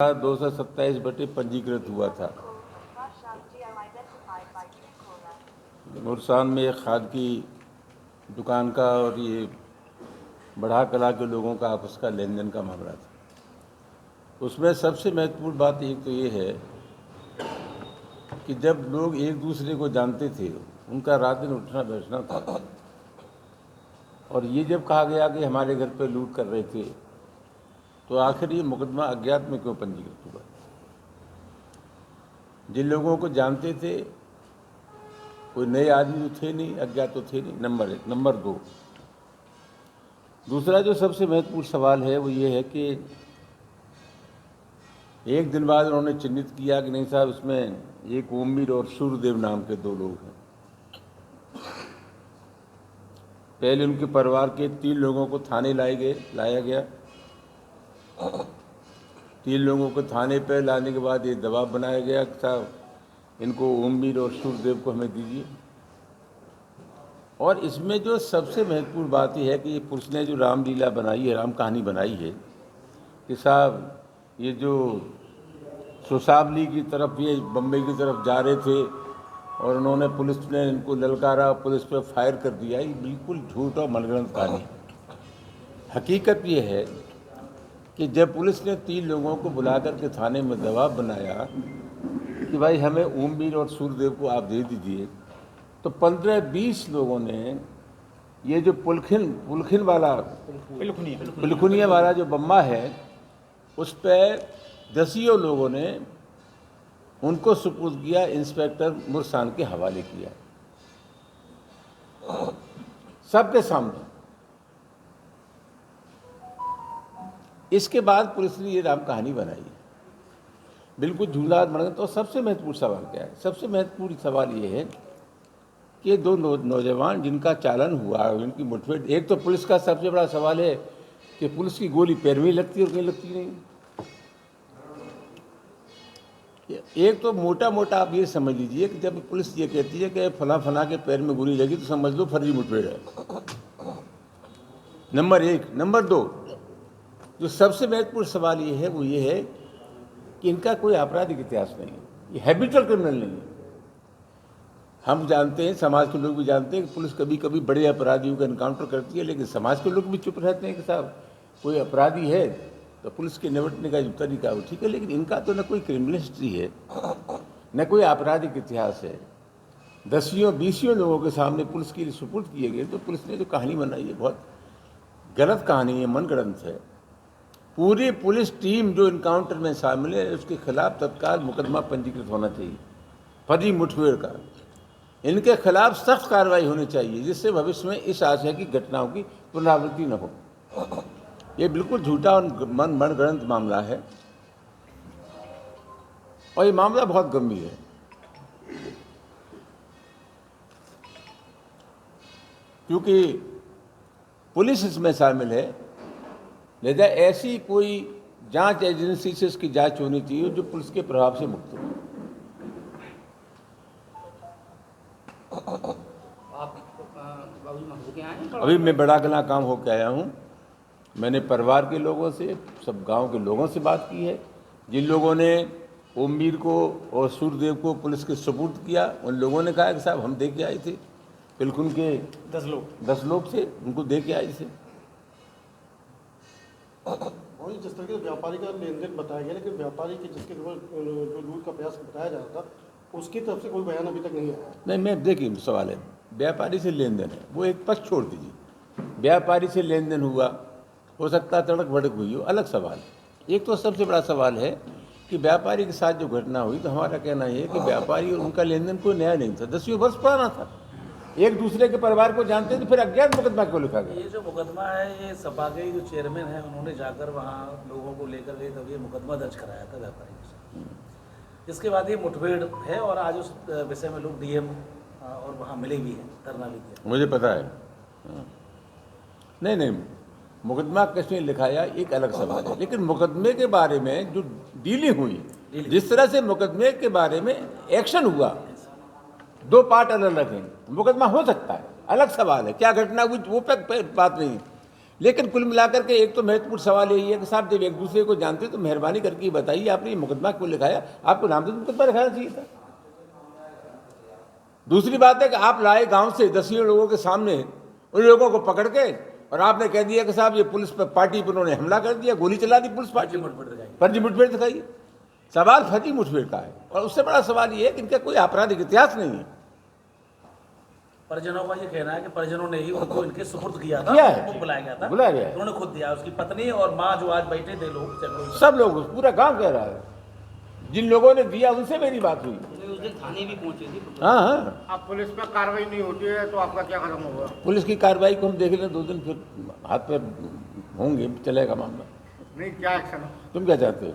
227 पंजीकृत हुआ था। मुरसान में एक खाद की दुकान का और ये बढ़ा कला के लोगों का आपस का लेन देन का मामला था। उसमें सबसे महत्वपूर्ण बात एक तो ये है कि जब लोग एक दूसरे को जानते थे, उनका रात दिन उठना बैठना था, और ये जब कहा गया कि हमारे घर पे लूट कर रहे थे, तो आखिर ये मुकदमा अज्ञात में क्यों पंजीकृत हुआ? जिन लोगों को जानते थे, कोई नए आदमी तो थे नहीं, अज्ञात तो थे नहीं, नंबर एक। नंबर दो, दूसरा जो सबसे महत्वपूर्ण सवाल है वो ये है कि एक दिन बाद उन्होंने चिन्हित किया कि नहीं साहब, इसमें एक ओमवीर और सूर्यदेव नाम के दो लोग हैं। पहले उनके परिवार के 3 लोगों को थाने लाया गया। 3 लोगों को थाने पर लाने के बाद ये दबाव बनाया गया कि साहब इनको ओमवीर और सूर्यदेव को हमें दीजिए। और इसमें जो सबसे महत्वपूर्ण बात यह है कि ये पुलिस ने जो रामलीला बनाई है, राम कहानी बनाई है कि साहब ये जो सुसावली की तरफ, ये बम्बई की तरफ जा रहे थे और उन्होंने, पुलिस ने इनको ललकारा, पुलिस पर फायर कर दिया, ये बिल्कुल झूठ और मनगढ़ंत कहानी। हकीकत ये है कि जब पुलिस ने 3 लोगों को बुला करके थाने में दबाव बनाया कि भाई हमें ओमवीर और सूर्यदेव को आप दे दीजिए, तो 15-20 लोगों ने ये जो पिलखुनिया वाला जो बम्बा है, उस पर 10 लोगों ने उनको सुपुर्द किया, इंस्पेक्टर मुरसान के हवाले किया, सबके सामने। इसके बाद पुलिस ने ये राम कहानी बनाई, बिल्कुल झूठा बना। तो सबसे महत्वपूर्ण सवाल क्या है? सबसे महत्वपूर्ण सवाल ये है कि 2 नौजवान जिनका चालन हुआ, उनकी मुठभेड़, एक तो पुलिस का सबसे बड़ा सवाल है कि पुलिस की गोली पैर में लगती है और कहीं लगती नहीं। एक तो मोटा मोटा आप ये समझ लीजिए कि जब पुलिस ये कहती है कि फला के पैर में गोली लगी, तो समझ लो फर्जी मुठभेड़ है, नंबर 1। नंबर 2, जो सबसे महत्वपूर्ण सवाल ये है वो ये है कि इनका कोई आपराधिक इतिहास नहीं है, ये हैबिचुअल क्रिमिनल नहीं है। हम जानते हैं, समाज के लोग भी जानते हैं कि पुलिस कभी कभी बड़े अपराधियों का इनकाउंटर करती है, लेकिन समाज के लोग भी चुप रहते हैं कि साहब कोई अपराधी है तो पुलिस के निपटने का जो तरीका हो ठीक है, लेकिन इनका तो न कोई क्रिमिनल हिस्ट्री है, न कोई आपराधिक इतिहास है। 10-20 लोगों के सामने पुलिस के लिए सुपुर्द किए गए, तो पुलिस ने जो कहानी बनाई है बहुत गलत कहानी है, मनगढ़ंत है। पूरी पुलिस टीम जो इनकाउंटर में शामिल है, उसके खिलाफ तत्काल मुकदमा पंजीकृत होना चाहिए, फर्जी मुठभेड़ का। इनके खिलाफ सख्त कार्रवाई होनी चाहिए, जिससे भविष्य में इस आशय की घटनाओं की पुनरावृत्ति न हो। ये बिल्कुल झूठा और मनगढ़ंत मामला है, और ये मामला बहुत गंभीर है। क्योंकि पुलिस इसमें शामिल है, लिहाजा ऐसी कोई जांच एजेंसी से इसकी जांच होनी चाहिए जो पुलिस के प्रभाव से मुक्त हो। अभी मैं बड़ा कला काम होकर आया हूँ। मैंने परिवार के लोगों से, सब गांव के लोगों से बात की है। जिन लोगों ने ओमवीर को और सूर्यदेव को पुलिस के सुपुर्द किया, उन लोगों ने कहा कि साहब हम दे के आए थे, पिलखुन के 10 लोग थे, उनको दे के आए थे। और जिस तरह से व्यापारी का लेन देन बताया गया, लेकिन व्यापारी के जिसके जो लूट का प्रयास बताया जा रहा था, उसकी तरफ से कोई बयान अभी तक नहीं आया। नहीं, मैं देखिए सवाल है, व्यापारी से लेन देन है, वो एक पक्ष छोड़ दीजिए। व्यापारी से लेन देन हुआ, हो सकता है तड़क भड़क हुई हो, अलग सवाल है। एक तो सबसे बड़ा सवाल है कि व्यापारी के साथ जो घटना हुई, तो हमारा कहना ये है कि व्यापारी और उनका लेन देन कोई नया नहीं था, 10 वर्ष पुराना था, एक दूसरे के परिवार को जानते थे, फिर अज्ञात मुकदमा क्यों लिखा गया? ये जो मुकदमा है, ये सपा के जो चेयरमैन है, उन्होंने जाकर वहाँ लोगों को लेकर गए, तब ये मुकदमा दर्ज कराया था व्यापारी के साथ। इसके बाद ये मुठभेड़ है, और आज उस विषय में लोग डीएम और वहाँ मिले भी हैं, धरना भी दिया। मुझे पता है। नहीं, मुकदमा किसने लिखाया एक अलग सवाल है, लेकिन मुकदमे के बारे में जो डीलिंग हुई, जिस तरह से मुकदमे के बारे में एक्शन हुआ, 2 पार्ट अलग अलग हैं। मुकदमा हो सकता है, अलग सवाल है, क्या घटना हुई वो पे बात नहीं। लेकिन कुल मिलाकर के एक तो महत्वपूर्ण सवाल यही है कि साहब जब एक दूसरे को जानते हो तो मेहरबानी करके ये बताइए आपने ये मुकदमा क्यों लिखाया, आपको नामजद मुकदमा लिखाना चाहिए था। दूसरी बात है कि आप लाए गांव से दसियों लोगों के सामने उन लोगों को पकड़ के और आपने कह दिया कि साहब ये पुलिस पर पार्टी पर उन्होंने हमला कर दिया, गोली चला दी पुलिस पार्टी पर, फर्जी मुठभेड़ दिखाई। सवाल फर्जी मुठभेड़ का है और उससे बड़ा सवाल ये है कि इनका कोई आपराधिक इतिहास नहीं है। परिजनों का ये कहना है कि परिजनों ने ही उनको इनके सुपुर्द किया था, किया है। उनको बुलाया गया था, बुलाया गया है। उन्होंने खुद दिया, उसकी पत्नी और माँ जो आज बैठे थे लोग, सब लोग, पूरा गांव कह रहा है, जिन लोगों ने दिया उनसे मेरी बात हुई। उस दिन थाने भी पहुंचे थे। हाँ हाँ, अब पुलिस पे कार्रवाई नहीं होती है तो आपका क्या कदम होगा? पुलिस की कार्रवाई को हम देख लें 2 दिन, फिर हाथ पे होंगे, चलेगा मामला। नहीं, क्या एक्शन हो? तुम क्या चाहते हो?